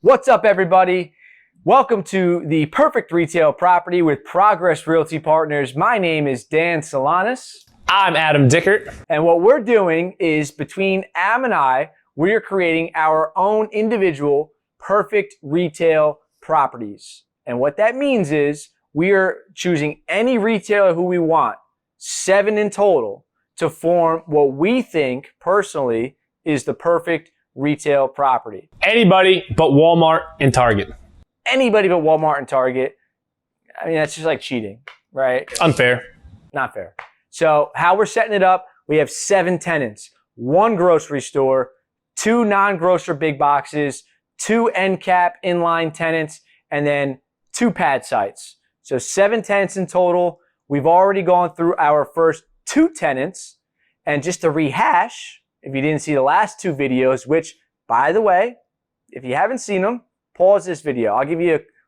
What's up, everybody? Welcome to the perfect retail property with Progress Realty Partners. My name is Dan Salonis. I'm Adam Dickert. And what we're doing is between Adam and I, we are creating our own individual perfect retail properties. And what that means is we are choosing any retailer who we want, 7 in total, to form what we think personally is the perfect retail property. Anybody but Walmart and Target. Anybody but Walmart and Target. I mean, that's just like cheating, right? Unfair. Not fair. So how we're setting it up, we have 7 tenants, 1 grocery store, 2 non-grocer big boxes, 2 end cap inline tenants, and then 2 pad sites. So 7 tenants in total. We've already gone through our first 2 tenants. And just to rehash, if you didn't see the last 2 videos, which, by the way, if you haven't seen them, pause this video.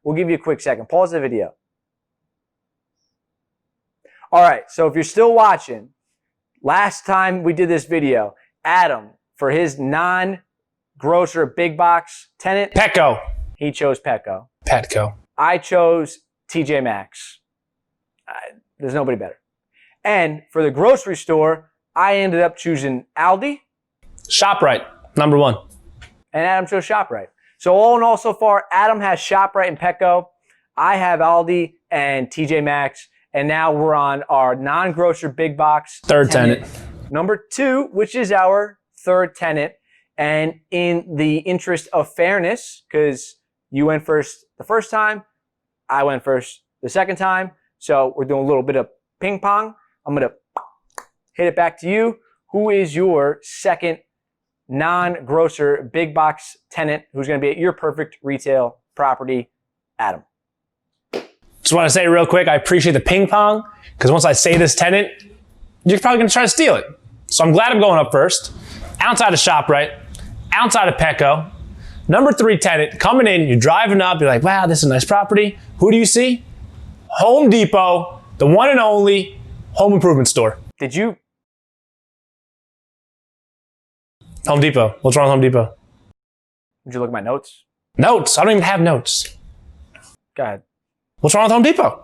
We'll give you a quick second. Pause the video. All right, so if you're still watching, last time we did this video, Adam, for his non-grocer big box tenant, Petco. He chose Petco. Petco. I chose TJ Maxx. There's nobody better. And for the grocery store, I ended up choosing Aldi. ShopRite, number 1. And Adam chose ShopRite. So all in all so far, Adam has ShopRite and Petco. I have Aldi and TJ Maxx. And now we're on our non-grocer big box. Third tenant. Number 2, which is our third tenant. And in the interest of fairness, because you went first the first time, I went first the second time. So we're doing a little bit of ping pong. I'm going to hit it back to you. Who is your second non-grocer big box tenant who's going to be at your perfect retail property? Adam. Just want to say real quick, I appreciate the ping pong, because once I say this tenant, you're probably going to try to steal it. So I'm glad I'm going up first. Outside of ShopRite, outside of Petco, number 3 tenant, coming in, you're driving up, you're like, wow, this is a nice property. Who do you see? Home Depot, the one and only home improvement store. Did you? Home Depot. What's wrong with Home Depot? Did you look at my notes? Notes. I don't even have notes. Go ahead. What's wrong with Home Depot?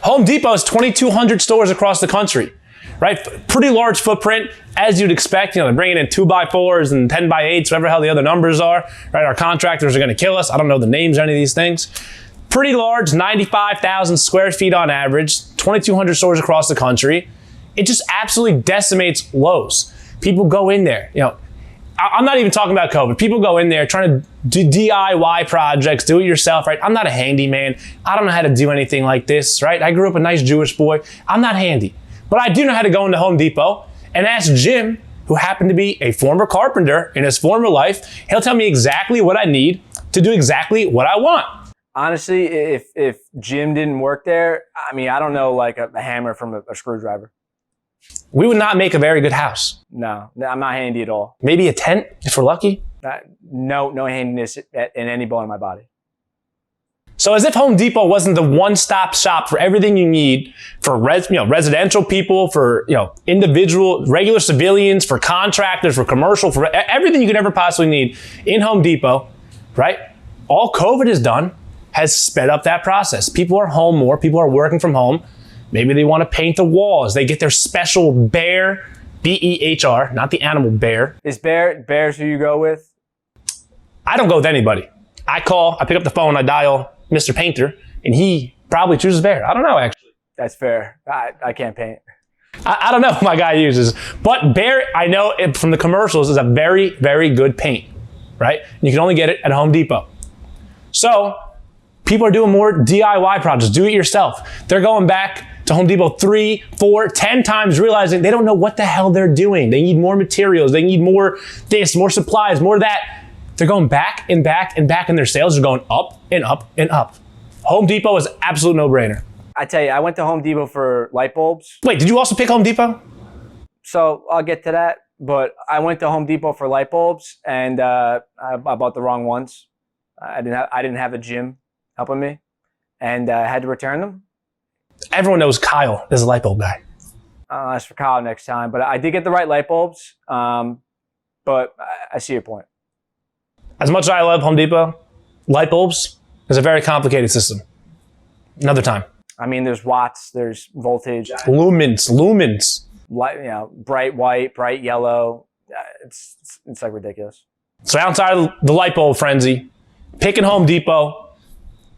Home Depot has 2,200 stores across the country, right? Pretty large footprint, as you'd expect. You know, they're bringing in 2x4s and 10x8s, whatever the hell the other numbers are, right? Our contractors are going to kill us. I don't know the names of any of these things. Pretty large, 95,000 square feet on average, 2,200 stores across the country. It just absolutely decimates Lowe's. People go in there, you know, I'm not even talking about COVID. People go in there trying to do DIY projects, do it yourself, right? I'm not a handyman. I don't know how to do anything like this, right? I grew up a nice Jewish boy. I'm not handy. But I do know how to go into Home Depot and ask Jim, who happened to be a former carpenter in his former life. He'll tell me exactly what I need to do exactly what I want. Honestly, if Jim didn't work there, I mean, I don't know, like a hammer from a screwdriver. We would not make a very good house. No, I'm not handy at all. Maybe a tent, if we're lucky. No handiness in any bone in my body. So as if Home Depot wasn't the one-stop shop for everything you need for residential people, for individual, regular civilians, for contractors, for commercial, for everything you could ever possibly need in Home Depot, right? All COVID has done has sped up that process. People are home more. People are working from home. Maybe they want to paint the walls. They get their special Behr, B-E-H-R, not the animal bear. Is Behr's who you go with? I don't go with anybody. I pick up the phone, I dial Mr. Painter, and he probably chooses Behr. I don't know, actually. That's fair. I can't paint. I don't know what my guy uses. But Behr, I know from the commercials, is a very, very good paint, right? You can only get it at Home Depot. So people are doing more DIY projects, do it yourself. They're going back to Home Depot 3, 4, 10 times, realizing they don't know what the hell they're doing. They need more materials. They need more this, more supplies, more that. They're going back and back and back, and their sales are going up and up and up. Home Depot is an absolute no-brainer. I tell you, I went to Home Depot for light bulbs. Wait, did you also pick Home Depot? So I'll get to that. But I went to Home Depot for light bulbs, and I bought the wrong ones. I didn't have a Jim helping me, and I had to return them. Everyone knows Kyle is a light bulb guy. That's for Kyle next time. But I did get the right light bulbs. But I see your point. As much as I love Home Depot, Light bulbs is a very complicated system. Another time. I mean, there's watts, there's voltage, Lumens. light, bright white, bright yellow. It's like ridiculous. So outside of the light bulb frenzy, picking Home Depot,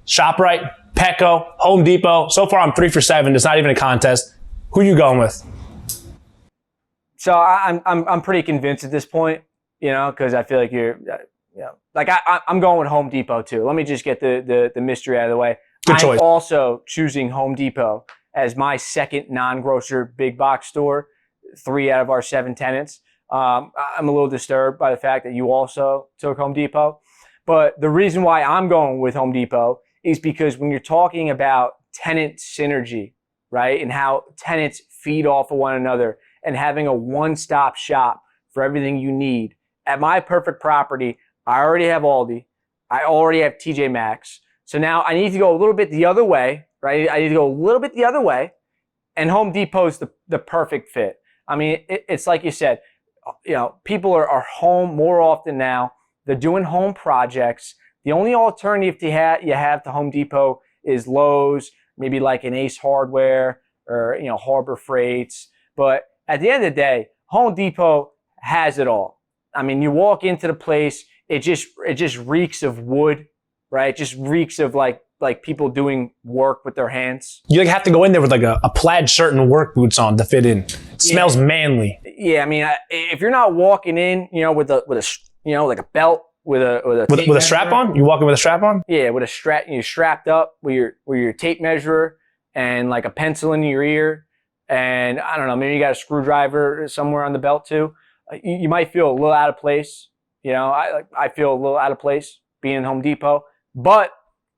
ShopRite, Petco, Home Depot. So far, I'm 3 for 7. It's not even a contest. Who you going with? So I'm pretty convinced at this point, because I feel like I'm going with Home Depot too. Let me just get the mystery out of the way. Good choice. I'm also choosing Home Depot as my second non-grocer big box store. 3 out of our 7 tenants. I'm a little disturbed by the fact that you also took Home Depot. But the reason why I'm going with Home Depot is because when you're talking about tenant synergy, right, and how tenants feed off of one another and having a one-stop shop for everything you need. At my perfect property, I already have Aldi. I already have TJ Maxx. So now I need to go a little bit the other way, right? I need to go a little bit the other way, and Home Depot's the perfect fit. I mean, it's like you said, people are home more often now. They're doing home projects. The only alternative you have to Home Depot is Lowe's, maybe like an Ace Hardware or Harbor Freights. But at the end of the day, Home Depot has it all. I mean, you walk into the place, it just reeks of wood, right? It just reeks of like people doing work with their hands. You have to go in there with a plaid shirt and work boots on to fit in. It smells manly. Yeah, I mean, if you're not walking in, with a like a belt with a strap on, you walking with a strap on? Yeah, with a strap, you're strapped up with your tape measure and like a pencil in your ear, and I don't know, maybe you got a screwdriver somewhere on the belt too. You might feel a little out of place. I feel a little out of place being in Home Depot, but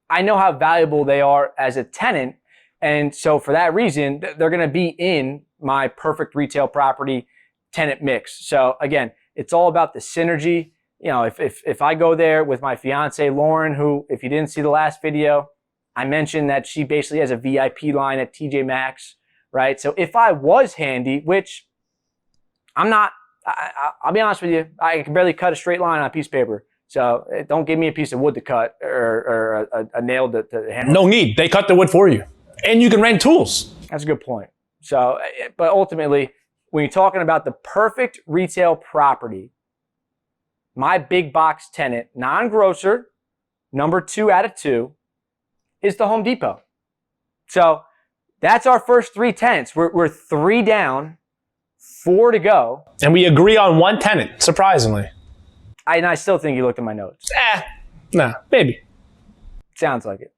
I know how valuable they are as a tenant, and so for that reason, they're going to be in my perfect retail property tenant mix. So again, it's all about the synergy. If I go there with my fiance Lauren, who, if you didn't see the last video, I mentioned that she basically has a VIP line at TJ Maxx, right? So if I was handy, which I'm not, I'll be honest with you, I can barely cut a straight line on a piece of paper. So don't give me a piece of wood to cut or a nail to handle. No need. They cut the wood for you. And you can rent tools. That's a good point. So, but ultimately, when you're talking about the perfect retail property, my big box tenant, non-grocer, number 2 out of 2, is the Home Depot. So that's our first 3 tenants. We're 3 down, 4 to go. And we agree on 1 tenant, surprisingly. I still think you looked at my notes. Nah, maybe. Sounds like it.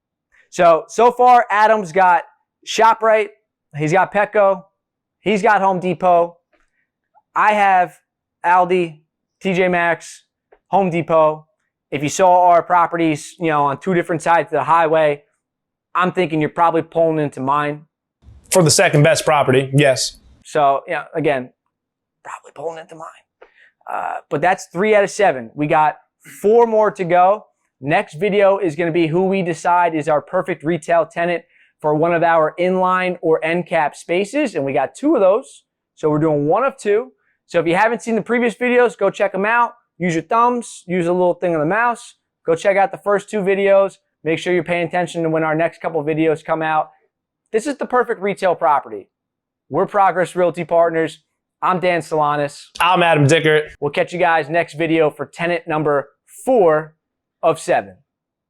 So far, Adam's got ShopRite. He's got Petco. He's got Home Depot. I have Aldi, TJ Maxx, Home Depot. If you saw our properties, on 2 different sides of the highway, I'm thinking you're probably pulling into mine. For the second best property, yes. So, again, probably pulling into mine. But that's 3 out of 7. We got 4 more to go. Next video is going to be who we decide is our perfect retail tenant for one of our inline or end cap spaces. And we got 2 of those. So we're doing 1 of 2. So if you haven't seen the previous videos, go check them out. Use your thumbs. Use a little thing on the mouse. Go check out the first 2 videos. Make sure you're paying attention to when our next couple videos come out. This is the perfect retail property. We're Progress Realty Partners. I'm Dan Salonis. I'm Adam Dickert. We'll catch you guys next video for tenant number 4 of 7.